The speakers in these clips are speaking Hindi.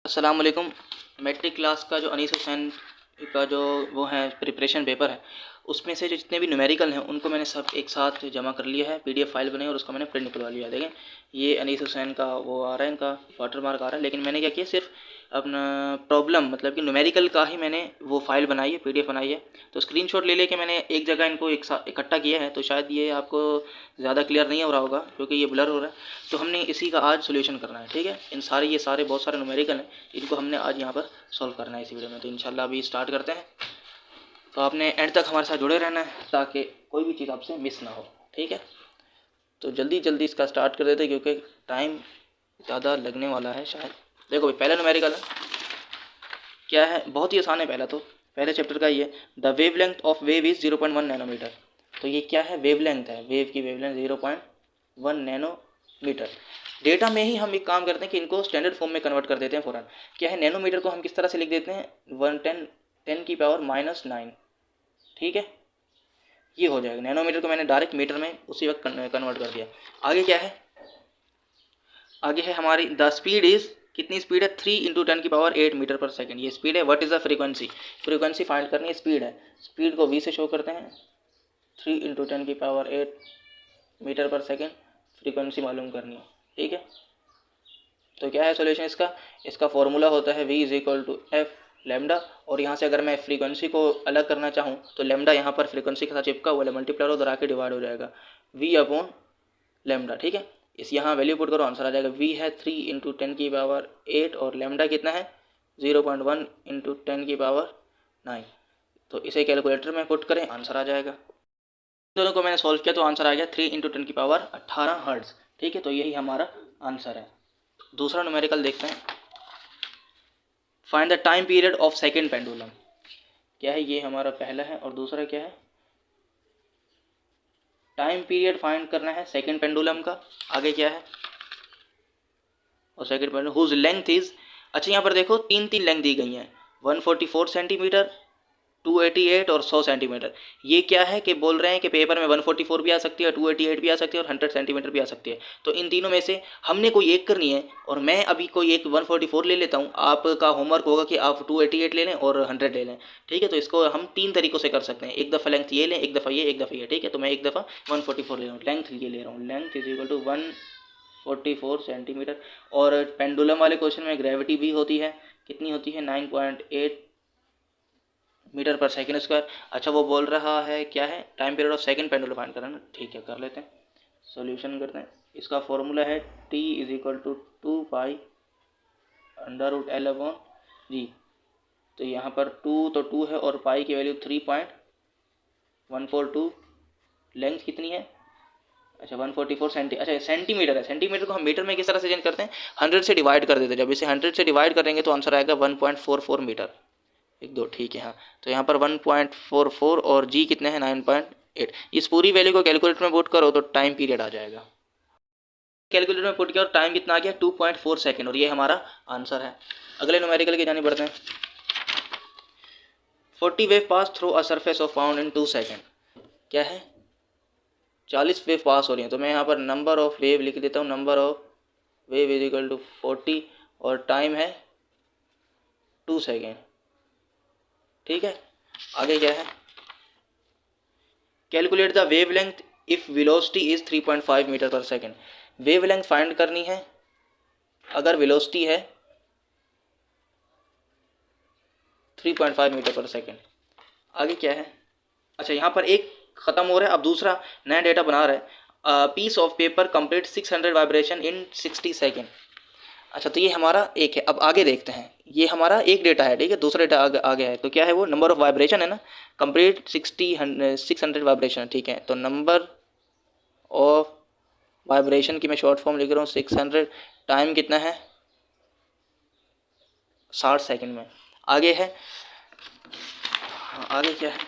अस्सलाम वालेकुम। मैट्रिक क्लास का जो अनीस हुसैन का जो वो है प्रिपरेशन पेपर है, उसमें से जो जितने भी न्यूमेरिकल हैं उनको मैंने सब एक साथ जमा कर लिया है, पीडीएफ फाइल बनाई और उसका मैंने प्रिंट निकलवा लिया। देखें, ये अनीस हुसैन का वो आ रहा है, इनका वाटर मार्क आ रहा है। लेकिन मैंने क्या किया, सिर्फ अपना प्रॉब्लम मतलब कि न्यूमेरिकल का ही मैंने वो फाइल बनाई है, पीडीएफ बनाई है। तो स्क्रीनशॉट ले लेके मैंने एक जगह इनको एक साथ इकट्ठा किया है। तो शायद ये आपको ज़्यादा क्लियर नहीं हो रहा होगा क्योंकि ये ब्लर हो रहा है। तो हमने इसी का आज सोल्यूशन करना है, ठीक है। ये सारे बहुत सारे न्यूमेरिकल हैं, इनको हमने आज यहाँ पर सॉल्व करना है इस वीडियो में। तो इंशाल्लाह अभी स्टार्ट करते हैं। तो आपने एंड तक हमारे साथ जुड़े रहना है ताकि कोई भी चीज़ आपसे मिस ना हो, ठीक है। तो जल्दी जल्दी इसका स्टार्ट कर देते क्योंकि टाइम ज़्यादा लगने वाला है शायद। देखो भाई, पहला न्यूमेरिकल है, क्या है, बहुत ही आसान है। पहले चैप्टर का ये, the wavelength of wave is 0.1 nanometre. तो ये क्या है, वेव लेंथ है, वेव की वेव लेंथ 0.1 नैनोमीटर। डेटा में ही हम एक काम करते हैं कि इनको स्टैंडर्ड फॉर्म में कन्वर्ट कर देते हैं फ़ौरन। क्या है, नैनोमीटर को हम किस तरह से लिख देते हैं, 10⁻⁻⁹ ठीक है। ये हो जाएगा, नैनोमीटर को मैंने डायरेक्ट मीटर में उसी वक्त कन्वर्ट कर दिया। आगे क्या है, आगे है हमारी द स्पीड इज़, कितनी स्पीड है, 3 × 10⁸ मीटर पर सेकेंड, ये स्पीड है। What is the frequency, frequency find करनी है, स्पीड है। स्पीड को v से शो करते हैं, 3 × 10⁸ मीटर पर सेकेंड, फ्रीक्वेंसी मालूम करनी है, ठीक है। तो क्या है सॉल्यूशन इसका फॉर्मूला होता है v = f लैम्डा। और यहाँ से अगर मैं फ्रीक्वेंसी को अलग करना चाहूँ तो लैम्डा यहाँ पर फ्रीक्वेंसी के साथ चिपका हुआ मल्टीप्लाई उधर आके डिवाइड हो जाएगा, v/λ, ठीक है। इस यहाँ वैल्यू पुट करो, आंसर आ जाएगा। v है 3 × 10⁸ और लैम्डा कितना है 0.1 × 10⁹। तो इसे कैलकुलेटर में पुट करें, आंसर आ जाएगा। दोनों को मैंने सॉल्व किया तो आंसर आ गया 3 × 10⁸ हर्ट्ज़, ठीक है। तो यही हमारा आंसर है। दूसरा न्यूमेरिकल देखते हैं, find the time period of second pendulum. क्या है, ये हमारा पहला है और दूसरा क्या है, टाइम पीरियड फाइंड करना है सेकेंड पेंडुलम का। आगे क्या है, और second pendulum whose length is, अच्छा यहाँ पर देखो तीन लेंथ दी गई हैं, 144 सेंटीमीटर, 288 और 100 सेंटीमीटर। ये क्या है कि बोल रहे हैं कि पेपर में 144 भी आ सकती है, 288 भी आ सकती है और 100 सेंटीमीटर भी आ सकती है। तो इन तीनों में से हमने कोई एक करनी है और मैं अभी कोई एक 144 ले लेता हूँ। आपका होमवर्क होगा कि आप 288 ले लें और 100 ले लें, ठीक है। तो इसको हम तीन तरीक़ों से कर सकते हैं, एक दफ़ा लेंथ ये लें, एक दफ़ा ये, एक दफ़ा ये, ठीक है। तो मैं एक दफ़ा 144 ले रहा हूँ, लेंथ ये ले रहा हूँ, लेंथ = 144 सेंटीमीटर। और पेंडुलम वाले क्वेश्चन में ग्रेविटी भी होती है, कितनी होती है, 9.8 मीटर पर सेकेंड स्क्वायर। अच्छा, वो बोल रहा है क्या है, time period of second pendulum find करना, ठीक है, कर लेते हैं, सॉल्यूशन करते हैं। इसका फॉर्मूला है t = 2π√L/g। तो यहाँ पर 2 तो 2 है और पाई की वैल्यू 3.142। लेंथ कितनी है, अच्छा 144 अच्छा सेंटीमीटर है। सेंटीमीटर को हम मीटर में किस तरह से चेंज करते हैं, 100 से डिवाइड कर देते हैं। जब इसे 100 से डिवाइड करेंगे तो आंसर आएगा 1.44 मीटर, 1 2, ठीक है। हाँ, तो यहाँ पर 1.44 और g कितने हैं, 9.8। इस पूरी वैल्यू को कैलकुलेटर में पुट करो तो टाइम पीरियड आ जाएगा। कैलकुलेटर में पुट किया और टाइम कितना आ गया, 2.4 सेकेंड, और ये हमारा आंसर है। अगले न्यूमेरिकल की जानी बढ़ते हैं। 40 wave pass through a surface of pound in 2 second. क्या है, 40 वेव पास हो रही है। तो मैं यहाँ पर नंबर ऑफ वेव लिख देता हूँ, नंबर ऑफ वेव = 40 और टाइम है 2 सेकेंड, ठीक है। आगे क्या है, calculate the wavelength if velocity is 3.5 metre per second. Wavelength find करनी है अगर वेलोसिटी है 3.5 मीटर पर सेकेंड। आगे क्या है, अच्छा यहाँ पर एक ख़त्म हो रहा है, अब दूसरा नया डेटा बना रहा है। Piece of paper complete 600 vibration in 60 second. अच्छा, तो ये हमारा एक है। अब आगे देखते हैं, ये हमारा एक डेटा है, ठीक है, दूसरा डेटा आगे है। तो क्या है वो, नंबर ऑफ वाइब्रेशन है ना, कंप्लीट 600 वाइब्रेशन, ठीक है। तो नंबर ऑफ वाइब्रेशन की मैं शॉर्ट फॉर्म लिख रहा हूँ 600, टाइम कितना है 60 सेकेंड में। आगे है, आगे क्या है,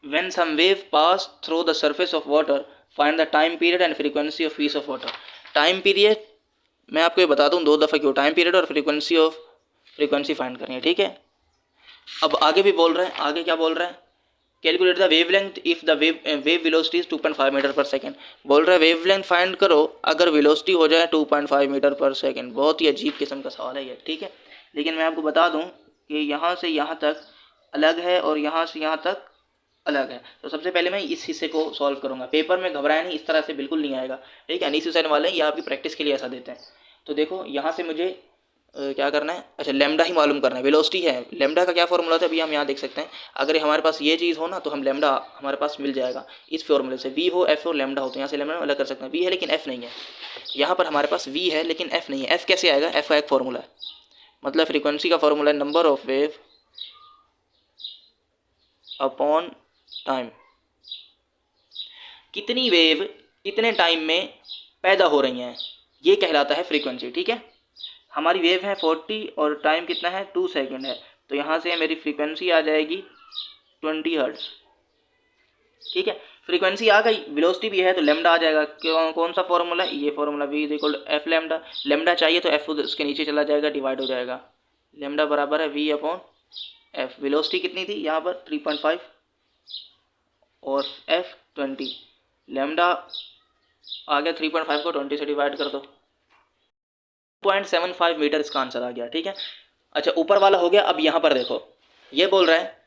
when some wave pass through the surface of water find the time period and frequency of piece of water। Time period मैं आपको ये बता दूं 2 दफ़ा क्यों, टाइम पीरियड और फ्रीक्वेंसी फाइंड करनी है, ठीक है। अब आगे भी बोल रहे हैं, आगे क्या बोल रहे हैं, calculate the wavelength if the wave velocity is 2.5 metre per second. बोल रहा है वेवलेंथ फाइंड करो अगर वेलोसिटी हो जाए 2.5 मीटर पर सेकेंड। बहुत ही अजीब किस्म का सवाल है ये, ठीक है। लेकिन मैं आपको बता दूं कि यहाँ से यहाँ तक अलग है और यहाँ से यहाँ तक अलग है। तो सबसे पहले मैं इस हिस्से को सॉल्व करूँगा। पेपर में घबराया नहीं, इस तरह से बिल्कुल नहीं आएगा, ठीक है। अनीसुसैन वाले ये आपकी प्रैक्टिस के लिए ऐसा देते हैं। तो देखो यहाँ से मुझे क्या करना है, अच्छा लेमडा ही मालूम करना है, वेलोसिटी है। लेमडा का क्या फॉर्मूला था अभी हम यहाँ देख सकते हैं। अगर हमारे पास ये चीज़ हो ना तो हम लेमडा हमारे पास मिल जाएगा इस फॉर्मूले से। वी हो एफ हो लेमडा हो, तो यहाँ से लेमडा अलग कर सकते हैं। वी है लेकिन एफ नहीं है, यहाँ पर हमारे पास वी है लेकिन एफ नहीं है। एफ कैसे आएगा, एफ का एक फॉर्मूला है, मतलब फ्रीक्वेंसी का फॉर्मूला है number of wave upon time. कितनी वेव कितने टाइम में पैदा हो रही हैं, ये कहलाता है फ्रीक्वेंसी, ठीक है। हमारी वेव है 40 और टाइम कितना है 2 सेकेंड है, तो यहाँ से मेरी फ्रीक्वेंसी आ जाएगी 20 हर्ट्ज, ठीक है। फ्रीक्वेंसी आ गई, वेलोसिटी भी है तो लेमडा आ जाएगा। कौन सा फॉर्मूला, ये formula V is equal to F lambda. Lambda चाहिए तो एफ उसके नीचे चला जाएगा, डिवाइड हो जाएगा। लेमडा बराबर है वी अपॉन एफ। वेलोसिटी कितनी थी यहाँ पर 3.5 और एफ 20। लेमडा आ गया 3.5 को 20 से डिवाइड कर दो, 0.75 मीटर इसका आंसर आ गया, ठीक है। अच्छा ऊपर वाला हो गया। अब यहाँ पर देखो ये बोल रहा है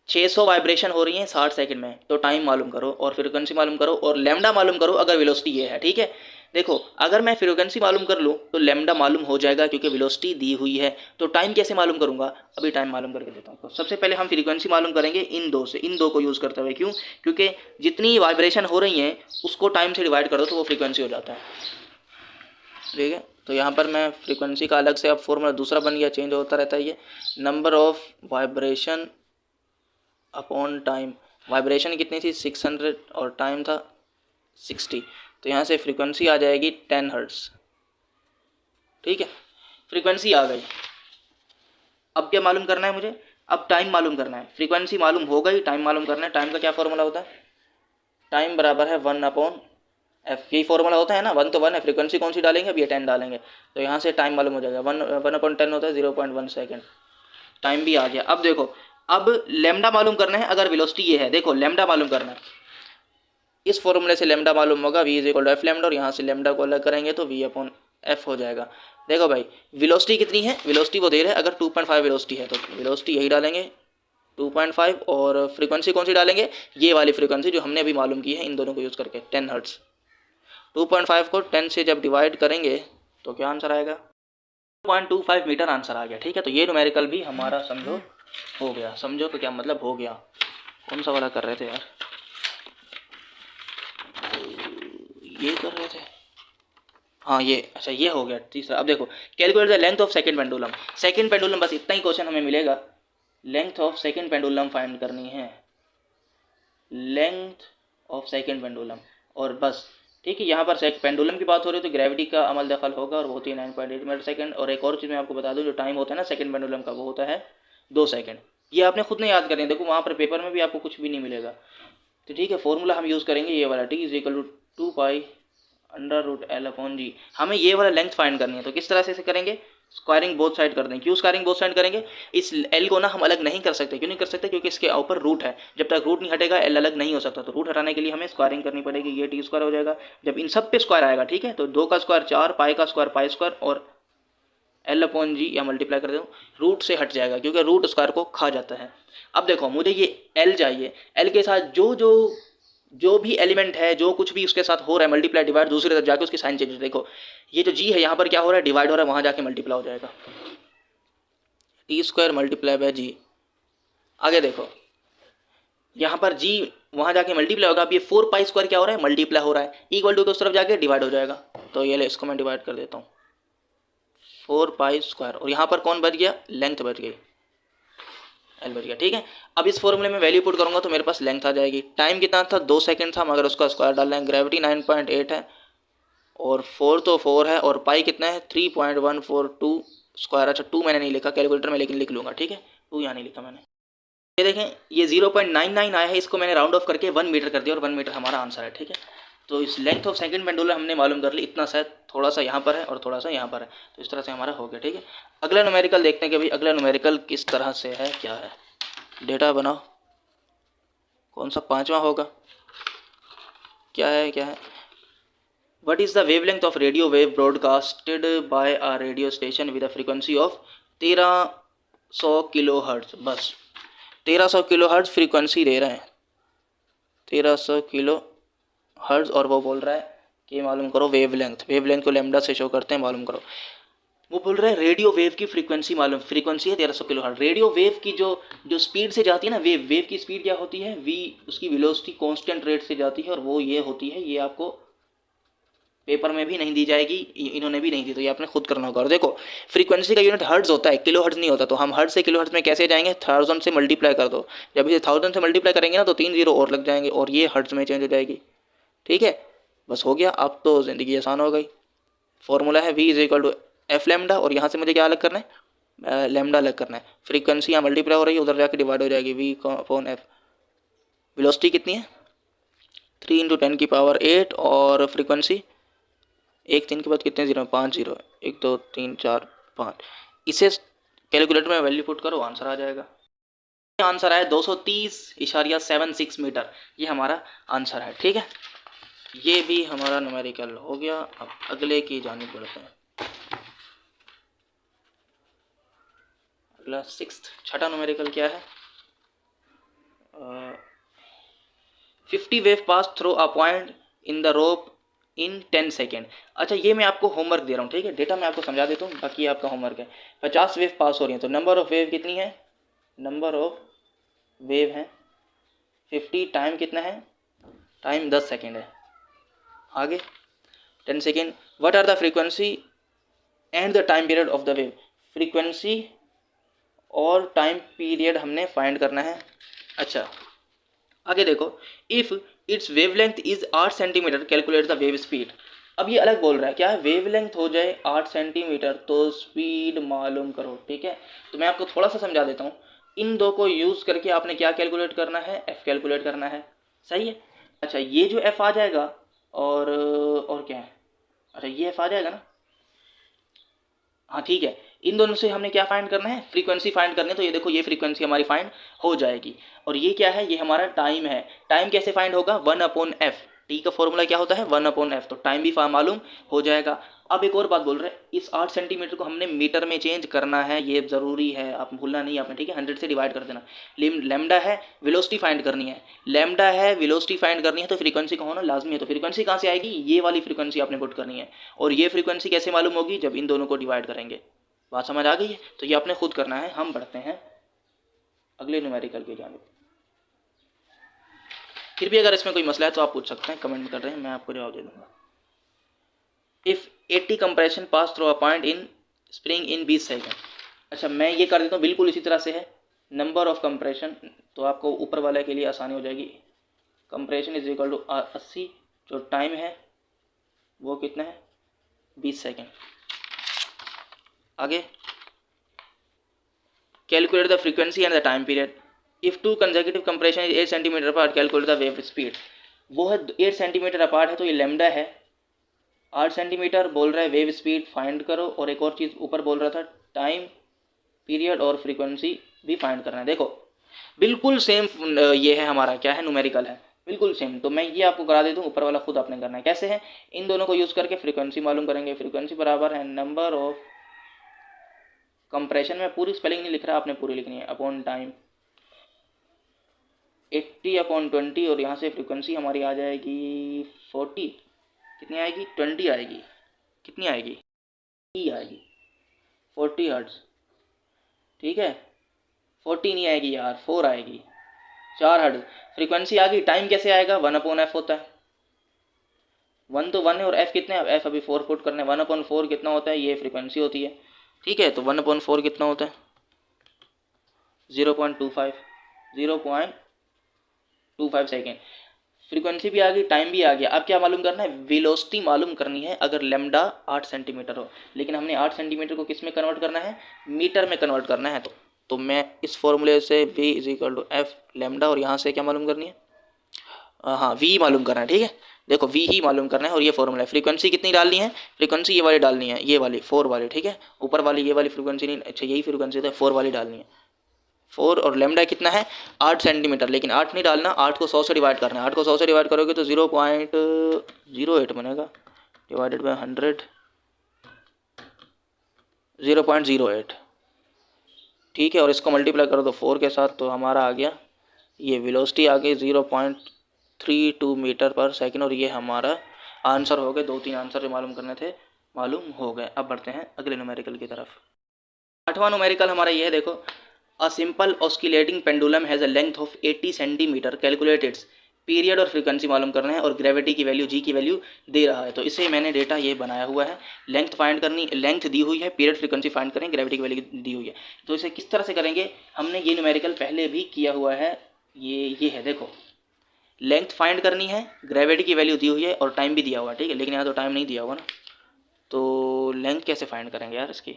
600 वाइब्रेशन हो रही है 60 सेकंड में, तो टाइम मालूम करो और फ्रीक्वेंसी मालूम करो और लेमडा मालूम करो अगर वेलोसिटी ये है, ठीक है। देखो अगर मैं फ्रीक्वेंसी मालूम कर लूँ तो लेमडा मालूम हो जाएगा क्योंकि वेलोसिटी दी हुई है। तो टाइम कैसे मालूम करूँगा, अभी टाइम मालूम करके देता हूँ। तो सबसे पहले हम फ्रीक्वेंसी मालूम करेंगे इन दो से, इन दो को यूज़ करते हुए। क्यों, क्योंकि जितनी वाइब्रेशन हो रही हैं उसको टाइम से डिवाइड कर दो तो वो फ्रीक्वेंसी हो जाता है, ठीक है। तो यहाँ पर मैं फ्रीक्वेंसी का अलग से अब फॉर्मूला दूसरा बन गया, चेंज होता रहता है ये। Number of vibration upon time. Vibration कितनी थी 600 और टाइम था 60, तो यहाँ से फ्रीक्वेंसी आ जाएगी 10 हर्ट्ज, ठीक है। फ्रीक्वेंसी आ गई। अब क्या मालूम करना है मुझे, अब टाइम मालूम करना है। फ्रीक्वेंसी मालूम हो गई, टाइम मालूम करना है। टाइम का क्या फॉर्मूला होता है, टाइम बराबर है 1 अपॉन एफ। यही फॉर्मूला होता है ना, 1 तो 1 है, फ्रीक्वेंसी कौन सी डालेंगे, अब ये 10 डालेंगे, तो यहाँ से टाइम मालूम हो जाएगा। 1 अपॉन 10 होता है 0.1 सेकेंड। टाइम भी आ गया। अब देखो अब लेमडा मालूम करना है अगर वेलोसिटी ये है। देखो लेमडा मालूम करना है, इस फॉर्मूले से लेमडा मालूम होगा V is equal to F lambda, और यहाँ से लेमडा को अलग करेंगे तो वी अपॉन एफ हो जाएगा। देखो भाई वेलोसिटी कितनी है, वेलोसिटी वो दे रहे हैं, अगर 2.5 वेलोसिटी है तो वेलोसिटी यही डालेंगे 2.5, और फ्रीक्वेंसी कौन सी डालेंगे, ये वाली फ्रीक्वेंसी जो हमने अभी मालूम की है इन दोनों को यूज़ करके, 10 हर्ट्ज। 2.5 को 10 से जब डिवाइड करेंगे तो क्या आंसर आएगा, 0.25 मीटर आंसर आ गया, ठीक है। तो ये न्यूमेरिकल भी हमारा समझो हो गया। समझो तो क्या मतलब हो गया, कौन सा वाला कर रहे थे यार, ये कर रहे थे, हाँ ये, अच्छा ये हो गया तीसरा। अब देखो calculate the length of second pendulum. Second pendulum, बस इतना ही क्वेश्चन हमें मिलेगा। Length of second pendulum find करनी है, लेंथ ऑफ सेकंड पेंडुलम, और बस, ठीक है। यहाँ पर पेंडुलम की बात हो रही है तो ग्रेविटी का अमल दखल होगा और वो होती है 9.8 मीटर सेकंड। और एक और चीज़ मैं आपको बता दूँ, जो टाइम होता है ना सेकंड पेंडुलम का, वो होता है 2 सेकंड। ये आपने खुद नहीं याद करनी है, देखो वहाँ पर पेपर में भी आपको कुछ भी नहीं मिलेगा। तो ठीक है, फॉर्मूला हम यूज़ करेंगे ये वाला, T is equal to 2 pi under root L upon G. हमें ये वाला लेंथ फाइंड करनी है, तो किस तरह से करेंगे, स्क्वायरिंग बोथ साइड कर दें। क्यों स्क्वायरिंग बोथ साइड करेंगे, इस एल को ना हम अलग नहीं कर सकते। क्यों नहीं कर सकते, क्योंकि इसके ऊपर रूट है, जब तक रूट नहीं हटेगा एल अलग नहीं हो सकता। तो रूट हटाने के लिए हमें स्क्वायरिंग करनी पड़ेगी, ये टी स्क्वायर हो जाएगा। जब इन सब पे स्क्वायर आएगा, ठीक है, तो 2 का स्क्वायर 4, पाई का स्क्वायर पाई स्क्वायर, और एल अपॉन जी या मल्टीप्लाई कर दो, रूट से हट जाएगा क्योंकि रूट स्क्वायर को खा जाता है। अब देखो मुझे ये एल चाहिए, एल के साथ जो भी एलिमेंट है, जो कुछ भी उसके साथ हो रहा है मल्टीप्लाई डिवाइड, दूसरी तरफ जाके उसकी साइन चेंज। देखो ये जो जी है यहाँ पर क्या हो रहा है, डिवाइड हो रहा है, वहाँ जाके मल्टीप्लाई हो जाएगा, टी स्क्वायर मल्टीप्लाई बाय जी। आगे देखो यहाँ पर जी वहाँ जाके मल्टीप्लाई होगा। अब ये 4 पाई स्क्वायर क्या हो रहा है, मल्टीप्लाई हो रहा है, इक्वल टू के उस तरफ जाके डिवाइड हो जाएगा। तो ये ले, इसको मैं डिवाइड कर देता हूँ, 4 पाई स्क्वायर, और यहाँ पर कौन बच गया, लेंथ बच गई, एल बच गया, ठीक है। अब इस फॉर्मूले में वैल्यू पुट करूंगा तो मेरे पास लेंथ आ जाएगी। टाइम कितना था, 2 सेकंड था, मगर उसका स्क्वायर डालना है। ग्रेविटी 9.8 है, और 4 तो 4 है, और पाई कितना है 3.142 स्क्वायर। अच्छा 2 मैंने नहीं लिखा कैलकुलेटर में, लेकिन लिख लूँगा, ठीक है, 2 यहाँ नहीं लिखा मैंने। ये देखें ये 0.99 आया है, इसको मैंने राउंड ऑफ करके 1 मीटर कर दिया, और 1 मीटर हमारा आंसर है, ठीक है। तो इस लेंथ ऑफ सेकंड पेंडुलम हमने मालूम कर ली, इतना शायद थोड़ा सा यहाँ पर है और थोड़ा सा यहाँ पर है, तो इस तरह से हमारा हो गया, ठीक है। अगला न्यूमेरिकल देखते हैं कि भाई अगला न्यूमेरिकल किस तरह से है, क्या है। डेटा बनाओ, कौन सा पांचवा होगा, क्या है? What is the wavelength of radio wave broadcasted by a radio station with a frequency of 1300 kilohertz. बस 1300 किलोहर्ट्ज फ्रीक्वेंसी दे रहे हैं, 1300 किलोहर्ट्ज, और वो बोल रहा है कि मालूम करो वेवलेंथ को लैम्डा से शो करते हैं, मालूम करो। वो बोल रहा है रेडियो वेव की फ्रीक्वेंसी मालूम, फ्रीक्वेंसी है 1300 किलोहर्ट्ज। रेडियो वेव की जो स्पीड से जाती है ना, वेव की स्पीड क्या होती है, वी, उसकी वेलोसिटी कांस्टेंट रेट से जाती है, और वो ये होती है, ये आपको पेपर में भी नहीं दी जाएगी, इन्होंने भी नहीं दी, तो ये आपने खुद करना होगा। और देखो फ्रीक्वेंसी का यूनिट हर्ट्ज होता है, किलो हर्ट्ज नहीं होता, तो हम हर्ट्ज से किलो हर्ट्ज में कैसे जाएंगे, 1000 से मल्टीप्लाई कर दो। जब इसे 1000 से मल्टीप्लाई करेंगे ना तो 3 जीरो और लग जाएंगे, और ये हर्ट्ज में चेंज हो जाएगी। ठीक है, बस हो गया, अब तो ज़िंदगी आसान हो गई। फॉर्मूला है v is equal to F lambda, और यहाँ से मुझे क्या अलग करना है, लैम्डा अलग करना है। फ्रीक्वेंसी यहाँ मल्टीप्लाई हो रही है, उधर जाके डिवाइड हो जाएगी, v अपॉन एफ। वेलोसिटी कितनी है, 3 × 10⁸, और फ्रीक्वेंसी 1 3 के बाद कितने जीरो, 5 जीरो, 1 2 3 4 5। इसे कैलकुलेटर में वैल्यू पुट करो, आंसर आ जाएगा। आंसर है 230.76 मीटर, ये हमारा आंसर है। ठीक है, ये भी हमारा न्यूमेरिकल हो गया। अब अगले की जानिब बढ़ते हैं। अगला 6th छठा न्यूमेरिकल क्या है, 50 wave pass through a point in the rope in 10 second. अच्छा, ये मैं आपको होमवर्क दे रहा हूँ, ठीक है, डेटा मैं आपको समझा देता हूँ, बाकी आपका होमवर्क है। 50 वेव पास हो रही हैं, तो नंबर ऑफ वेव कितनी है, नंबर ऑफ वेव है 50, टाइम कितना है, टाइम 10 सेकेंड है। आगे 10 second, what are the frequency and the time period of the wave. Frequency और टाइम पीरियड हमने फाइंड करना है। अच्छा, आगे देखो, if its wavelength is 8 centimetre calculate the wave speed. अब ये अलग बोल रहा है, क्या है, वेवलेंथ हो जाए 8 सेंटीमीटर तो स्पीड मालूम करो। ठीक है, तो मैं आपको थोड़ा सा समझा देता हूँ। इन दो को यूज़ करके आपने क्या कैलकुलेट करना है, एफ कैलकुलेट करना है, सही है। अच्छा, ये जो एफ आ जाएगा, और क्या है, अच्छा ये एफ आ जाएगा ना, हाँ ठीक है। इन दोनों से हमने क्या फाइंड करना है, फ्रीक्वेंसी फाइंड करनी है। तो ये देखो, ये फ्रीक्वेंसी हमारी फाइंड हो जाएगी, और ये क्या है, ये हमारा टाइम है। टाइम कैसे फाइंड होगा, 1/f। टी का फॉर्मूला क्या होता है, 1/f, तो टाइम भी मालूम हो जाएगा। अब एक और बात बोल रहे हैं, इस 8 सेंटीमीटर को हमने मीटर में चेंज करना है, ये ज़रूरी है, आप भूलना नहीं आपने, ठीक है। 100 से डिवाइड कर देना। लैम्डा है, वेलोसिटी फाइंड करनी है, लैम्डा है, वेलोसिटी फाइंड करनी है, तो फ्रीक्वेंसी का होना लाजमी है। तो फ्रीक्वेंसी कहाँ से आएगी, ये वाली फ्रीक्वेंसी आपने पुट करनी है, और ये फ्रीक्वेंसी कैसे मालूम होगी, जब इन दोनों को डिवाइड करेंगे। बात समझ आ गई है, तो ये आपने खुद करना है। हम बढ़ते हैं अगले न्यूमेरिकल की जानिब। फिर भी अगर इसमें कोई मसला है तो आप पूछ सकते हैं, कमेंट कर रहे हैं, मैं आपको जवाब दे दूंगा। If 80 compression pass through a point in spring in 20 second. अच्छा, मैं ये कर देता हूँ, बिल्कुल इसी तरह से है। नंबर ऑफ कंप्रेशन, तो आपको ऊपर वाले के लिए आसानी हो जाएगी। कंप्रेशन इज इक्वल टू 80, जो टाइम है वो कितना है, 20 सेकेंड। आगे, calculate the frequency and the time period. If 2 consecutive compression is 8 centimetre apart calculate the wave speed. वो है 8 सेंटीमीटर अपार्ट है, तो ये लैम्डा है। 8 सेंटीमीटर बोल रहा है वेव स्पीड फाइंड करो, और एक और चीज़ ऊपर बोल रहा था, टाइम पीरियड और फ्रीक्वेंसी भी फाइंड करना है। देखो बिल्कुल सेम ये है हमारा, क्या है, न्यूमेरिकल है, बिल्कुल सेम। तो मैं ये आपको करा देता हूँ, ऊपर वाला खुद आपने करना है। कैसे है, इन दोनों को यूज़ करके फ्रीक्वेंसी मालूम करेंगे। फ्रीक्वेंसी बराबर है नंबर ऑफ कंप्रेशन, में पूरी स्पेलिंग नहीं लिख रहा, आपने पूरी लिखनी है, अपॉन टाइम 80/20, और यहाँ से फ्रीक्वेंसी हमारी आ जाएगी 40, कितनी आएगी, 20 आएगी, कितनी आएगी, ई आएगी, 40 हर्ट्ज। ठीक है, 40 नहीं आएगी यार, 4 आएगी, 4 हर्ट्ज फ्रीक्वेंसी आ गई। टाइम कैसे आएगा, 1/f होता है, 1 तो 1 है, और f कितने हैं, f अभी 4 पुट करने, 1/4 कितना होता है, ये फ्रीक्वेंसी होती है। ठीक है, तो 1/4 कितना होता है, 0.25 सेकेंड। फ्रीक्वेंसी भी आ गई, टाइम भी आ गया। अब क्या मालूम करना है, वेलोसिटी मालूम करनी है, अगर लैम्डा 8 सेंटीमीटर हो। लेकिन हमने 8 सेंटीमीटर को किस में कन्वर्ट करना है, मीटर में कन्वर्ट करना है। तो मैं इस फॉर्मूले से v is equal to F lambda, और यहाँ से क्या मालूम करनी है, हाँ v मालूम करना है। ठीक है, देखो v ही मालूम करना है, और ये फॉर्मूला है। फ्रीक्वेंसी कितनी डालनी है, फ्रीक्वेंसी ये वाली डालनी है, ये वाली 4 वाली। ठीक है, ऊपर वाली ये वाली फ्रीक्वेंसी नहीं, अच्छा यही फ्रीक्वेंसी तो 4 वाली डालनी है। 4 और लेमडा कितना है 8 सेंटीमीटर, लेकिन 8 नहीं डालना, 8 को 100 से डिवाइड करना है। 8 को 100 से डिवाइड करोगे तो 0.08 बनेगा, डिवाइडेड बाय 100 0.08, ठीक है। और इसको मल्टीप्लाई करो तो 4 के साथ, तो हमारा आ गया ये वेलोसिटी आ गई 0.32 मीटर पर सेकंड, और ये हमारा आंसर हो गए। 2-3 आंसर जो मालूम करने थे मालूम हो गए। अब बढ़ते हैं अगले न्यूमेरिकल की तरफ। 8वां न्यूमेरिकल हमारा ये है, देखो a simple oscillating pendulum has a length of 80 centimetre, calculate its period और फ्रीक्वेंसी मालूम करना है और ग्रेविटी की वैल्यू जी की वैल्यू दे रहा है। तो इसे मैंने डेटा ये बनाया हुआ है, लेंथ फाइंड करनी, लेंथ दी हुई है, पीरियड फ्रीक्वेंसी फाइंड करें, ग्रेविटी की वैल्यू दी हुई है। तो इसे किस तरह से करेंगे, हमने ये न्यूमेरिकल पहले भी किया हुआ है। ये है, देखो लेंथ फाइंड करनी है, ग्रेविटी की वैल्यू दी हुई है और टाइम भी दिया हुआ है, ठीक है। लेकिन यहाँ तो टाइम नहीं दिया हुआ ना, तो लेंथ कैसे फाइंड करेंगे यार इसकी,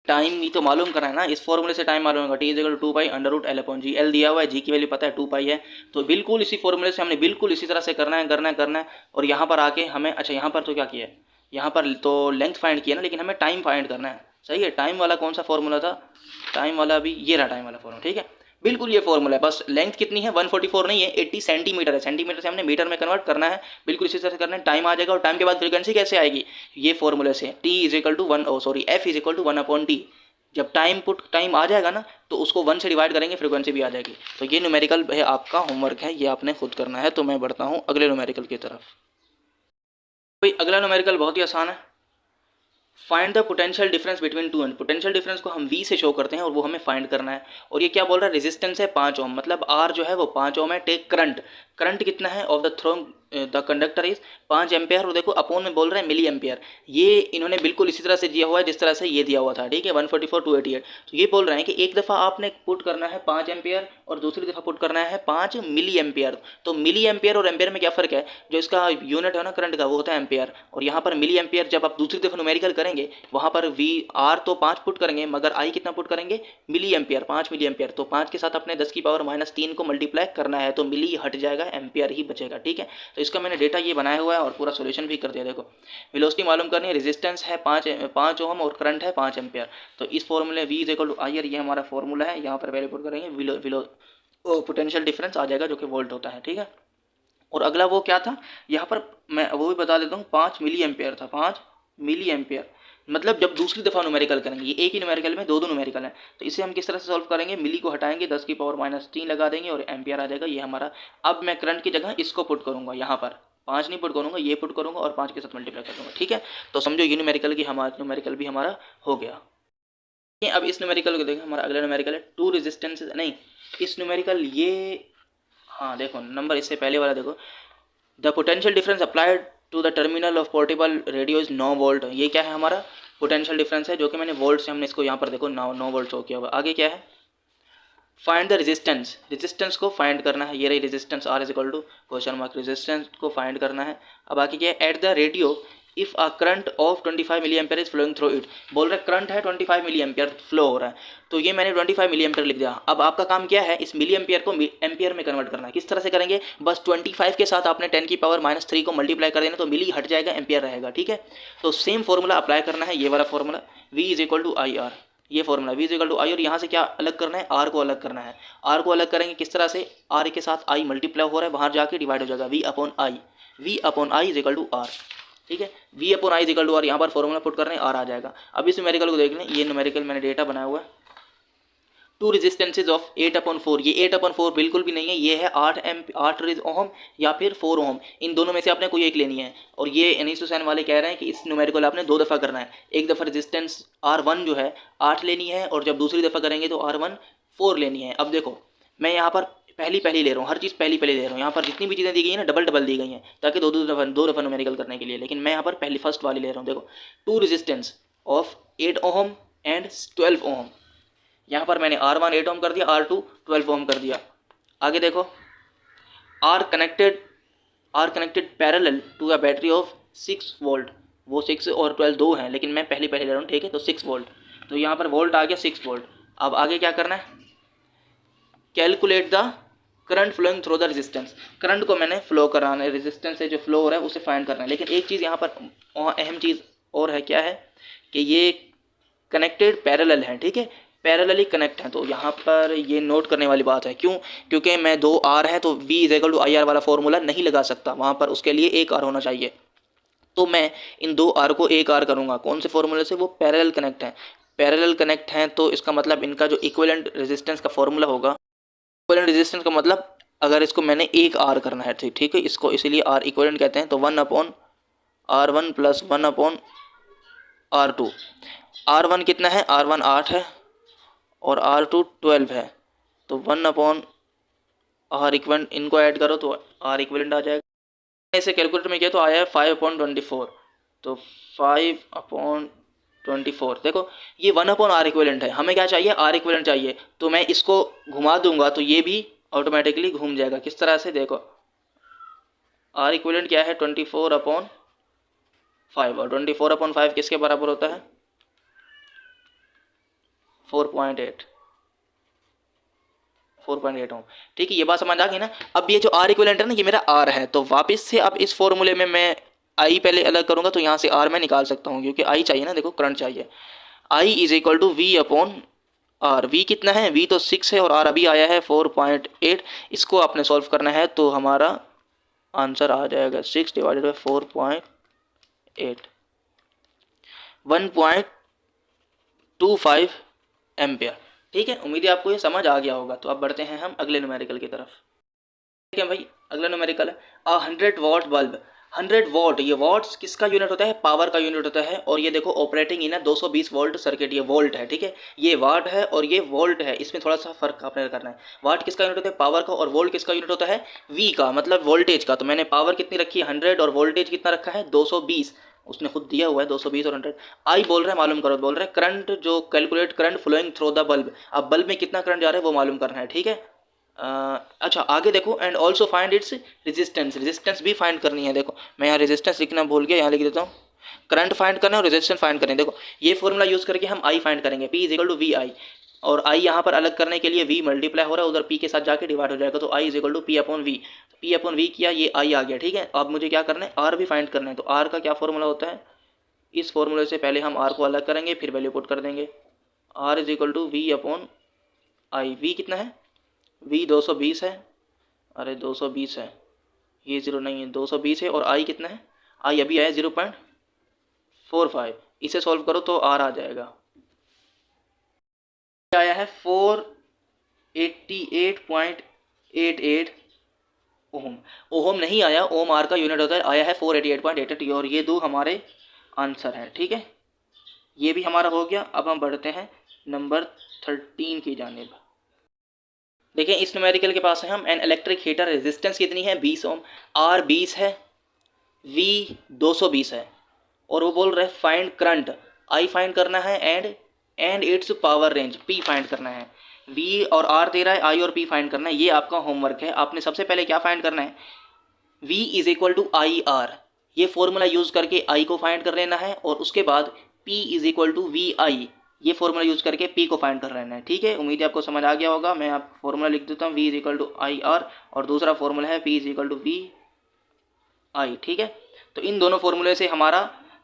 टाइम भी तो मालूम करना है ना। इस फॉर्मूले से टाइम मालूम होगा, T is 2 pi under root L/G, L दिया हुआ है, जी की वैल्यू पता है 2 पाई है। तो बिल्कुल इसी फॉर्मूले से हमने बिल्कुल इसी तरह से करना है। और यहाँ पर आके हमें, अच्छा यहाँ पर तो क्या किया है, यहाँ पर तो लेंथ फाइंड किया ना, लेकिन हमें टाइम फाइंड करना है, सही है। टाइम वाला कौन सा फॉर्मूला था, टाइम वाला भी ये रहा, टाइम वाला फॉर्मूला, ठीक है। बिल्कुल ये फॉर्मूला है, बस लेंथ कितनी है 144 नहीं है, 80 सेंटीमीटर है। सेंटीमीटर से हमने मीटर में कन्वर्ट करना है, बिल्कुल इसी तरह से करना है। टाइम आ जाएगा, और टाइम के बाद फ्रीक्वेंसी कैसे आएगी, ये फॉर्मूले से, T is equal to 1 F is equal to 1/T। जब टाइम आ जाएगा ना, तो उसको 1 से डिवाइड करेंगे, फ्रीक्वेंसी भी आ जाएगी। तो ये न्यूमेरिकल है, आपका होमवर्क है, ये आपने खुद करना है। तो मैं बढ़ता हूँ अगले न्यूमेरिकल की तरफ। भाई अगला न्यूमेरिकल बहुत ही आसान है, find the potential difference between two and. Potential difference को हम V से शो करते हैं और वो हमें फाइंड करना है। और ये क्या बोल रहा है, रेजिस्टेंस है 5 ओम, मतलब R जो है वो 5 ओम है। टेक करंट, करंट कितना है of the through the conductor is 5 ampere, और देखो अपोन में बोल रहे हैं मिली एम्पेयर। ये इन्होंने बिल्कुल इसी तरह से दिया हुआ है जिस तरह से ये दिया हुआ था, ठीक है 144 288। तो ये बोल रहे हैं कि एक दफ़ा आपने पुट करना है 5 एम्पेयर और दूसरी दफ़ा पुट करना है 5 मिली एम्पेयर। तो मिली एम्पेयर और एम्पेयर में क्या फ़र्क है, जो इसका यूनिट है ना करंट का वो होता है एम्पेयर, और यहाँ पर मिली एम्पेयर। जब आप दूसरी दफ़ा न्यूमेरिकल करेंगे वहाँ पर R तो 5 पुट करेंगे, मगर I कितना पुट करेंगे, मिली एम्पेयर, 5 मिली एम्पेयर। तो 5 के साथ अपने 10 की पावर -3 को मल्टीप्लाई करना है, तो मिली हट जाएगा, एम्पेयर ही बचेगा, ठीक है। तो इसका मैंने डेटा ये बनाया हुआ है और पूरा सॉल्यूशन भी कर दिया। देखो वेलोसिटी मालूम करनी है, रेजिस्टेंस है 5 ओम और करंट है 5 एम्पेयर। तो इस फॉर्मूले V is equal to IR, ये हमारा फॉर्मूला है। यहाँ पर वैल्यू पुट करेंगे, पोटेंशियल डिफरेंस आ जाएगा जो कि वोल्ट होता है, ठीक है। और अगला वो क्या था, यहाँ पर मैं वो भी बता देता हूँ, 5 मिली एम्पेयर था, 5 मिली एम्पेयर। मतलब जब दूसरी दफ़ा न्यूमेरिकल करेंगे, ये एक ही न्यूमेरिकल में दो न्यूमेरिकल हैं, तो इसे हम किस तरह से सॉल्व करेंगे, मिली को हटाएंगे, 10 की पावर -3 लगा देंगे और एम्पियर आ जाएगा, ये हमारा। अब मैं करंट की जगह इसको पुट करूँगा, यहाँ पर 5 नहीं पुट करूँगा, ये पुट करूँगा और 5 के साथ मल्टीप्लाई कर दूँगा, ठीक है। तो समझो ये न्यूमेरिकल भी हमारा हो गया। अब इस न्यूमेरिकल को देखें, हमारा अगला न्यूमेरिकल है टू रेजिस्टेंस, नहीं इस न्यूमेरिकल ये, हाँ देखो नंबर इससे पहले वाला देखो, the potential difference applied to the terminal of portable radio is 9 volt. ये क्या है, हमारा पोटेंशियल डिफरेंस है, जो कि मैंने वोल्ट से हमने इसको यहाँ पर देखो 9 वोल्ट शो किया हुआ। आगे क्या है, फाइंड द रेजिस्टेंस, रेजिस्टेंस को फाइंड करना है। ये रही resistance, R is equal to question mark, resistance को फाइंड करना है। अब आगे क्या है, at the radio if a current of 25 milliampere is flowing through it. बोल रहे करंट है 25 मिली एम्पेयर फ्लो हो रहा है, तो ये मैंने 25 मिली एम्पेयर लिख दिया। अब आपका काम क्या है, इस मिली एम्पेयर को एम्पेयर में कन्वर्ट करना है। किस तरह से करेंगे, बस 25 के साथ आपने 10 की पावर -3 को मल्टीप्लाई कर देना, तो मिली हट जाएगा, एम्पेयर रहेगा, ठीक है। तो सेम फॉर्मूला अप्लाई करना है, ये वाला formula V is equal to IR, ये formula V is equal to I, और यहाँ से क्या अलग करना है, R को अलग करना है। R को अलग करेंगे किस तरह से, R के साथ I मल्टीप्लाई हो रहा है, बाहर जाके डिवाइड हो जाएगा, V upon I is equal to R, ठीक है। V upon I is equal to R, यहाँ पर फॉर्मूला पुट करने R आ जाएगा। अब इस न्यूमेरिकल को देख लें, ये न्यूमेरिकल मैंने डेटा बनाया हुआ है, टू रेजिस्टेंसेज ऑफ 8/4। ये 8/4 बिल्कुल भी नहीं है, ये है 8 ओम या फिर 4 ओम, इन दोनों में से आपने कोई एक लेनी है। और ये एनीसोसैन वाले कह रहे हैं कि इस न्यूमेरिकल आपने 2 दफ़ा करना है। एक दफ़ा रेजिस्टेंस R1 जो है 8 लेनी है, और जब दूसरी दफ़ा करेंगे तो R1 4 लेनी है। अब देखो मैं यहाँ पर पहली ले रहा हूँ, हर चीज़ पहली ले रहा हूँ। यहाँ पर जितनी भी चीज़ें दी गई हैं ना डबल दी गई हैं, ताकि दो दफ़ा न्यूमेरिकल करने के लिए, लेकिन मैं यहाँ पर पहली फर्स्ट वाली ले रहा हूँ। देखो two resistance of 8 ohm and 12 ohm, यहाँ पर मैंने R1 8 ओम कर दिया, R2 12 ओम कर दिया। आगे देखो R connected parallel to a battery of 6 volt, वो 6 और 12 दो हैं, लेकिन मैं पहले ले रहा हूँ, ठीक है। तो 6 वोल्ट, तो यहाँ पर वोल्ट आ गया 6 वोल्ट। अब आगे क्या करना है, calculate the current flowing through the resistance. Current को मैंने फ्लो कराना है, रेजिस्टेंस से जो फ्लो हो रहा है उसे फाइंड करना है। लेकिन एक चीज़ यहाँ पर अहम चीज़ और है, क्या है कि ये कनेक्टेड पैरेलल है, ठीक है। पैरेलली कनेक्ट हैं। तो यहाँ पर ये नोट करने वाली बात है। क्यों? क्योंकि मैं 2 आर है तो V is equal to I R वाला फॉर्मूला नहीं लगा सकता, वहाँ पर उसके लिए 1 आर होना चाहिए। तो मैं इन 2 आर को 1 आर करूँगा। कौन से फॉर्मूले से? वो पैरेलल कनेक्ट हैं। पैरेलल कनेक्ट हैं तो इसका मतलब इनका जो इक्विवेलेंट रेजिस्टेंस का फॉर्मूला होगा, इक्विवेलेंट रेजिस्टेंस का मतलब अगर इसको मैंने 1 आर करना है, ठीक है, इसको इसीलिए आर इक्विवेलेंट कहते हैं। तो 1/R1 प्लस 1/R2। R1 कितना है? R1 8 है और R2 12 है। तो 1/R इक्विवेलेंट, इनको ऐड करो तो R इक्विवेलेंट आ जाएगा। इसे कैलकुलेटर में किया तो आया है 5/24। तो 5/24, देखो ये 1/R इक्विवेलेंट है। हमें क्या चाहिए? R इक्विवेलेंट चाहिए। तो मैं इसको घुमा दूंगा तो ये भी ऑटोमेटिकली घूम जाएगा। किस तरह से? देखो R इक्विवेलेंट क्या है? 24/5 और 24/5 किसके बराबर होता है? 4.8 ओम। ठीक है, ये बात समझ आ गई ना। अब ये जो R इक्विवेलेंट है ना, ये मेरा R है। तो वापस से अब इस फॉर्मूले में मैं I पहले अलग करूंगा तो यहाँ से R मैं निकाल सकता हूँ, क्योंकि I चाहिए ना, देखो करंट चाहिए। I is equal to V/R। V कितना है? V तो 6 है और R अभी आया है 4.8। इसको आपने सॉल्व करना है तो हमारा आंसर आ जाएगा 6 डिवाइडेड बाई 4.8, 1.25 एम्पियर। ठीक है, उम्मीद है आपको ये समझ आ गया होगा। तो अब बढ़ते हैं हम अगले न्यूमेरिकल की तरफ। ठीक है भाई, अगला न्यूमेरिकल है 100 वॉट बल्ब। 100 वॉट, ये वॉट्स किसका यूनिट होता है? पावर का यूनिट होता है। और ये देखो ऑपरेटिंग इन है 220 वोल्ट सर्किट, ये वोल्ट है। ठीक है, ये वाट है और ये वोल्ट है, इसमें थोड़ा सा फर्क आपने करना है। वाट किसका यूनिट होता है? पावर का। और वोल्ट किसका यूनिट होता है? वी का, मतलब वोल्टेज का। तो मैंने पावर कितनी रखी है? 100 और वोल्टेज कितना रखा है? 220। उसने खुद दिया हुआ है 220 और 100। आई बोल रहा है मालूम करो, बोल रहा है करंट जो calculate current flowing through the bulb. अब बल्ब में कितना करंट जा रहा है वो मालूम करना है। ठीक है, अच्छा आगे देखो, and also find its resistance. Resistance भी फाइंड करनी है। देखो मैं यहाँ रेजिस्टेंस लिखना भूल गया, यहाँ लिख देता हूँ। करंट फाइंड करना है और रेजिस्टेंस फाइंड करना है। देखो ये फॉर्मूला यूज करके हम आई फाइंड करेंगे, P is equal to V I. और आई यहाँ पर अलग करने के लिए V मल्टीप्लाई हो रहा है, उधर P के साथ जाके डिवाइड हो जाएगा। तो I is equal to P/V। P/V किया, ये आई आ गया। ठीक है, अब मुझे क्या करना है? R भी फाइंड करना है। तो R का क्या फॉर्मूला होता है? इस फॉर्मूले से पहले हम R को अलग करेंगे, फिर वैल्यू पुट कर देंगे। R is equal to V/I। V कितना है? V 220 है। अरे 220 है, ये 0 नहीं है, 220 है। और I कितना है? I अभी आया 0.45। इसे सॉल्व करो तो R आ जाएगा, आया है 488.88 ओम। ओम नहीं आया, ओम R का यूनिट होता है, आया है 488.88। और ये दो हमारे आंसर हैं। ठीक है, ये भी हमारा हो गया। अब हम बढ़ते हैं नंबर 13 की जानिब। देखें इस न्यूमेरिकल के पास है हम एन इलेक्ट्रिक हीटर, रेजिस्टेंस कितनी है? 20 ओम। R 20 है, V 220 है। और वो बोल रहे हैं फाइंड करंट, I फाइंड करना है and it's power range, P find करना है। V और R दे रहा है, I और P फाइंड करना है। ये आपका होमवर्क है। आपने सबसे पहले क्या फाइंड करना है? V is equal to I R. ये फॉर्मूला यूज करके I को फाइंड कर लेना है और उसके बाद P is equal to V I. ये फॉर्मूला यूज करके P को फाइंड कर लेना है। ठीक है, उम्मीद है आपको समझ आ गया होगा। मैं आप फॉर्मूला लिख देता हूँ, V is equal to I R और दूसरा फॉर्मूला है P is equal to V I. ठीक है, तो इन दोनों फॉर्मूले से हमारा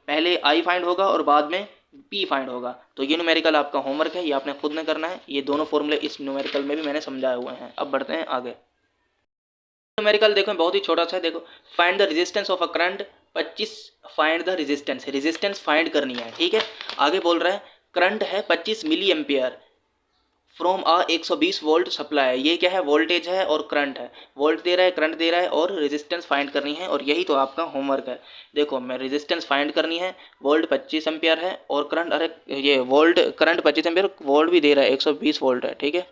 पहले I फाइंड होगा और बाद में P फाइंड होगा। तो ये न्यूमेरिकल आपका होमवर्क है, ये आपने खुद में करना है। ये दोनों फॉर्मूले इस न्यूमेरिकल में भी मैंने समझाए हुए हैं। अब बढ़ते हैं आगे। न्यूमेरिकल देखो बहुत ही छोटा सा है। देखो find the resistance of a current 25। Find the resistance, resistance find करनी है। ठीक है, आगे बोल रहा है करंट है 25 milliampere from a 120 volt supply. ये क्या है? वोल्टेज है और करंट है। वोल्ट दे रहा है, करंट दे रहा है और रेजिस्टेंस फाइंड करनी है। और यही तो आपका होमवर्क है। देखो मैं रेजिस्टेंस फाइंड करनी है, वोल्ट 25 एम्पियर है और करंट, अरे ये वोल्ट करंट 25 एम्पियर, वोल्ट भी दे रहा है 120 वोल्ट है। ठीक है,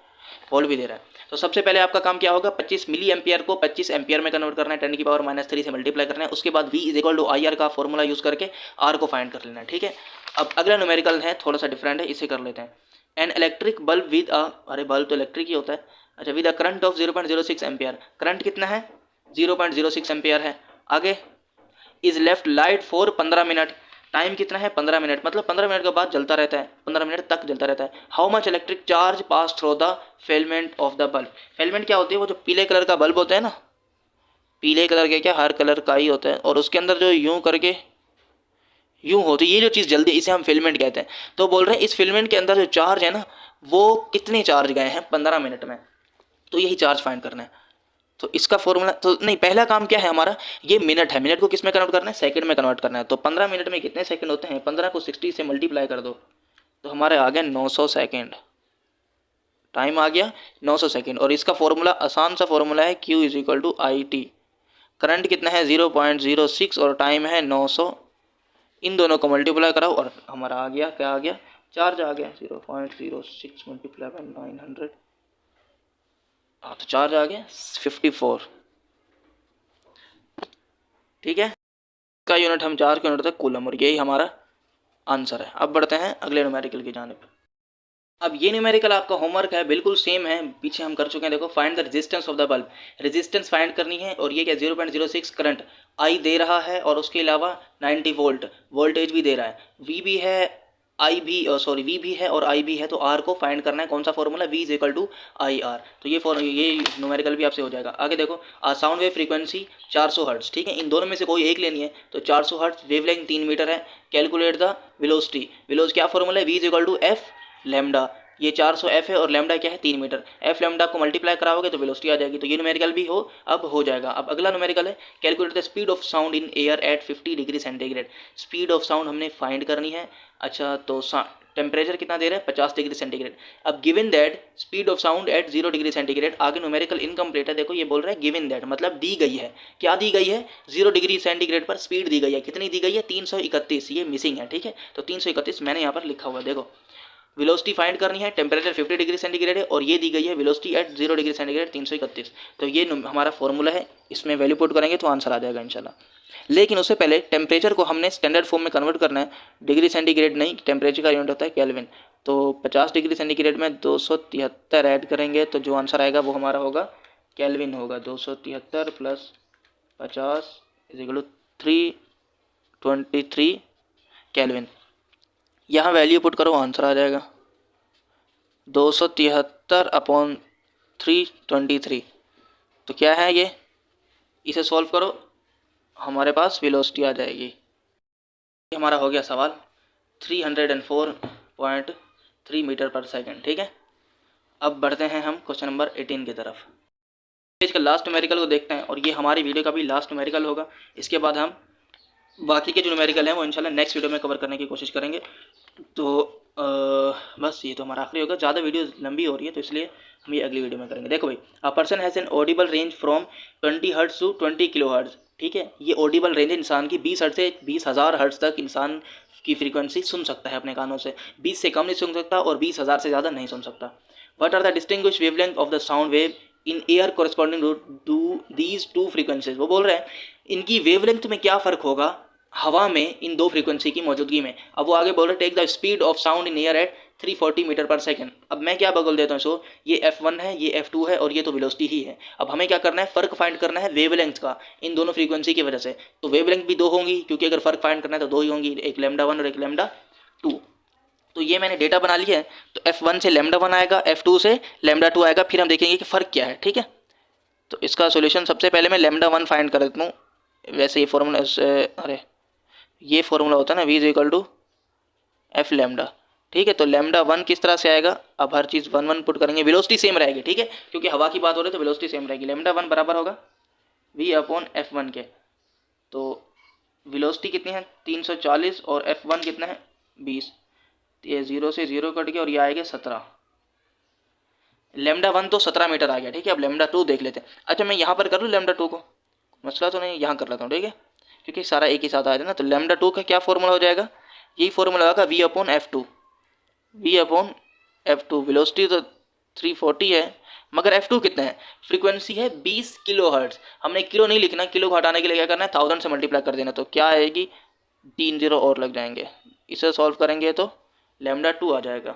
वोल्ट भी दे रहा है। तो सबसे पहले आपका काम क्या होगा? 25 मिली एम्पियर को 25 एम्पियर में कन्वर्ट करना है, 10 की पावर -3 से मल्टीप्लाई करना है। उसके बाद V is equal to I R का फॉर्मूला यूज करके R को फाइंड कर लेना है। ठीक है, अब अगला न्यूमेरिकल है, थोड़ा सा डिफरेंट है, इसे कर लेते हैं। An electric bulb with a, अरे बल्ब तो इलेक्ट्रिक ही होता है। अच्छा, with a current of 0.06 ampere. Current कितना है? 0.06 एम्पियर है। आगे is left light for 15 minute. Time कितना है? 15 मिनट, मतलब 15 मिनट के बाद जलता रहता है, 15 मिनट तक जलता रहता है। How much electric charge pass through the filament of the bulb. Filament क्या होती है? वो जो पीले कलर का बल्ब होता है ना, पीले कलर के, क्या हर कलर का ही होता है, और उसके अंदर जो यूं करके यूँ हो, तो ये जो चीज़ जल्दी, इसे हम फिलामेंट कहते हैं। तो बोल रहे हैं इस फिलामेंट के अंदर जो चार्ज है ना, वो कितने चार्ज गए हैं 15 मिनट में, तो यही चार्ज फाइंड करना है। तो इसका फॉर्मूला तो नहीं, पहला काम क्या है हमारा, ये मिनट है, मिनट को किस में कन्वर्ट करना है, सेकंड में कन्वर्ट करना है। तो 15 मिनट में कितने सेकंड होते हैं, 15 को 60 से मल्टीप्लाई कर दो तो हमारे आ गया 900 सेकंड, टाइम आ गया 900 सेकंड। और इसका फॉर्मूला आसान सा फॉर्मूला है, Q is equal to I T. Current कितना है 0.06 और टाइम है 900, इन दोनों को मल्टीप्लाई कराओ और हमारा आ गया, क्या आ गया, चार्ज आ गया 0.06 मल्टीप्लाई बाई 900। हाँ, तो चार्ज आ गया 54। ठीक है, का यूनिट हम चार्ज का यूनिट था कूलम, और यही हमारा आंसर है। अब बढ़ते हैं अगले न्यूमेरिकल की जानिब। अब ये न्यूमेरिकल आपका होमवर्क है, बिल्कुल सेम है, पीछे हम कर चुके हैं। देखो, find the resistance of the bulb, resistance find करनी है। और ये क्या 0.06 करंट आई दे रहा है, और उसके अलावा 90 वोल्ट वोल्टेज भी दे रहा है, वी भी है, आई भी वी भी है और आई भी है। तो आर को फाइंड करना है, कौन सा formula, V is equal to I R. तो ये न्यूमेरिकल भी आपसे हो जाएगा। आगे देखो, साउंड वेव फ्रीक्वेंसी 400 हर्ट्ज, ठीक है, इन दोनों में से कोई एक लेनी है। तो 400 हर्ट्ज, वेवलेंथ 3 मीटर है, कैलकुलेट द वेलोसिटी। वेलोसिटी क्या फॉर्मूला है, V is equal to F lambda. ये 400 एफ है और लैम्डा क्या है 3 मीटर, एफ लैम्डा को मल्टीप्लाई कराओगे तो वेलोसिटी आ जाएगी। तो ये न्यूमेरिकल भी अब हो जाएगा। अब अगला न्यूमेरिकल है, calculate the speed of sound in air eight 50 degree centigrade. Speed of sound हमने फाइंड करनी है। अच्छा, तो टेम्परेचर कितना दे रहा है 50 डिग्री सेंटीग्रेड। अब given that speed of sound eight 0 degree centigrade, आगे न्यूमेरिकल इनकम्प्लीट है। देखो, ये बोल रहा है गिवन दैट, मतलब दी गई है, क्या दी गई है, 0 डिग्री सेंटीग्रेड पर स्पीड दी गई है। कितनी दी गई है, 331, ये मिसिंग है, ठीक है। तो 331 मैंने यहाँ पर लिखा हुआ है। देखो, वेलोसिटी फाइंड करनी है, टेम्परेचर 50 डिग्री सेंटीग्रेड है और ये दी गई है वेलोसिटी एट 0 डिग्री सेंटीग्रेड 331। तो ये हमारा फॉर्मूला है, इसमें वैल्यू पुट करेंगे तो आंसर आ जाएगा इंशाल्लाह। लेकिन उससे पहले टेम्परेचर को हमने स्टैंडर्ड फॉर्म में कन्वर्ट करना है, डिग्री सेंटीग्रेड नहीं, टेम्परेचर का यूनिट होता है केल्विन। तो 50 डिग्री सेंटीग्रेड में 273 ऐड करेंगे तो जो आंसर आएगा वो हमारा होगा केल्विन होगा। 273 plus 50 is equal to 323 kelvin. यहाँ वैल्यू पुट करो, आंसर आ जाएगा 273 अपॉन 323। तो क्या है ये, इसे सॉल्व करो, हमारे पास वेलोसिटी आ जाएगी। हमारा हो गया सवाल 304.3 मीटर पर सेकंड, ठीक है। अब बढ़ते हैं हम क्वेश्चन नंबर 18 की तरफ। इसका लास्ट न्यूमेरिकल को देखते हैं और ये हमारी वीडियो का भी लास्ट न्यूमेरिकल होगा। इसके बाद हम बाकी के जो न्यूमेरिकल हैं वो इंशाल्लाह नेक्स्ट वीडियो में कवर करने की कोशिश करेंगे। तो बस ये तो हमारा आखिरी होगा, ज़्यादा वीडियो लंबी हो रही है तो इसलिए हम ये अगली वीडियो में करेंगे। देखो भाई, a person has an audible range from 20 hertz to 20 kilohertz, ठीक है। ये ऑडिबल रेंज है इंसान की, 20 हर्ट्ज से 20,000 हर्ट्ज तक इंसान की फ्रीक्वेंसी सुन सकता है अपने कानों से। 20 से कम नहीं सुन सकता और 20,000 से ज़्यादा नहीं सुन सकता। What are the distinguish wavelength of the sound wave in air corresponding to these two frequencies. वो बोल रहे हैं इनकी वेवलेंथ में क्या फ़र्क होगा हवा में इन दो फ्रीक्वेंसी की मौजूदगी में। अब वो आगे बोल रहे take the speed of sound in air at 340 metre per second. अब मैं क्या बगल देता हूँ इसको, ये F1 है, ये F2 है और ये तो वेलोसिटी ही है। अब हमें क्या करना है, फ़र्क फाइंड करना है वेवलेंथ का इन दोनों फ्रीक्वेंसी की वजह से। तो वेवलेंथ भी दो होंगी क्योंकि अगर फ़र्क फाइंड करना है तो दो ही होंगी, एक λ1 और एक λ2। तो ये मैंने डेटा बना लिया है। तो F1 से λ1 आएगा, F2 से λ2 आएगा, फिर हम देखेंगे कि फ़र्क क्या है, ठीक है। तो इसका सोल्यूशन सबसे पहले मैं λ1 फाइंड कर देता हूँ। वैसे ये फॉर्मूला ये फॉर्मूला होता है ना, v is equal to F lambda, ठीक है। तो λ1 किस तरह से आएगा, अब हर चीज़ 1 1 पुट करेंगे, वेलोसिटी सेम रहेगी, ठीक है, क्योंकि हवा की बात हो रही है तो वेलोसिटी सेम रहेगी। λ1 बराबर होगा v अपॉन F1 के। तो वेलोसिटी कितनी है 340 और F1 कितना है 20। ये 0 से 0 कट गया और ये आएगा 17। λ1 तो 17 मीटर आ गया, ठीक है। अब λ2 देख लेते हैं। अच्छा, मैं यहाँ पर कर लूँ λ2 को, मसला तो नहीं, यहाँ कर लेता हूँ, ठीक है, क्योंकि सारा एक ही साथ आ जाए ना। तो λ2 का क्या फॉर्मूला हो जाएगा, यही फॉर्मूला होगा v upon F2। v upon F2 velocity तो 340 है मगर F2 कितना है, फ्रीक्वेंसी है 20 किलो हर्ट्ज। हमने किलो नहीं लिखना, किलो को हटाने के लिए क्या करना है 1000 से मल्टीप्लाई कर देना। तो क्या आएगी 3 0 और लग जाएंगे, इसे सॉल्व करेंगे तो λ2 आ जाएगा।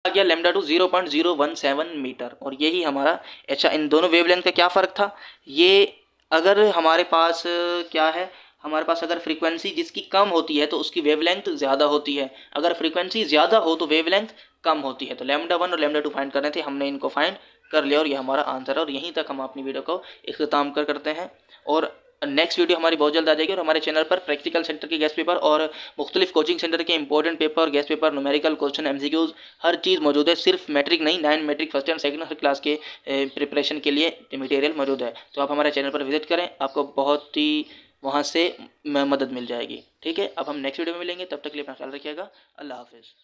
आ गया λ2 0.017 मीटर और यही हमारा। अच्छा, इन दोनों वेवलेंथ का क्या फ़र्क था, ये अगर हमारे पास क्या है, हमारे पास अगर फ्रीक्वेंसी जिसकी कम होती है तो उसकी वेवलेंथ ज़्यादा होती है, अगर फ्रीक्वेंसी ज़्यादा हो तो वेवलेंथ कम होती है। तो λ1 और λ2 फाइंड करने थे, हमने इनको फाइंड कर लिया और ये हमारा आंसर है। और यहीं तक हम अपनी वीडियो को इख्तिताम करते हैं। और नेक्स्ट वीडियो हमारी बहुत जल्द आ जाएगी और हमारे चैनल पर प्रैक्टिकल सेंटर के गेस्ट पेपर और मुख्तलिफ कोचिंग सेंटर के important paper, guess paper, numerical question, MCQs, हर चीज़ मौजूद है। सिर्फ मैट्रिक नहीं, 9 मैट्रिक फर्स्ट एंड सेकंड हर क्लास के प्रिपरेशन के लिए मटेरियल मौजूद है। तो आप हमारे चैनल पर विजिट करें, आपको बहुत ही वहाँ से मदद मिल जाएगी। ठीक है, अब हम नेक्स्ट वीडियो में मिलेंगे, तब तक के लिए अपना ख्याल रखिएगा। अल्लाह हाफिज़।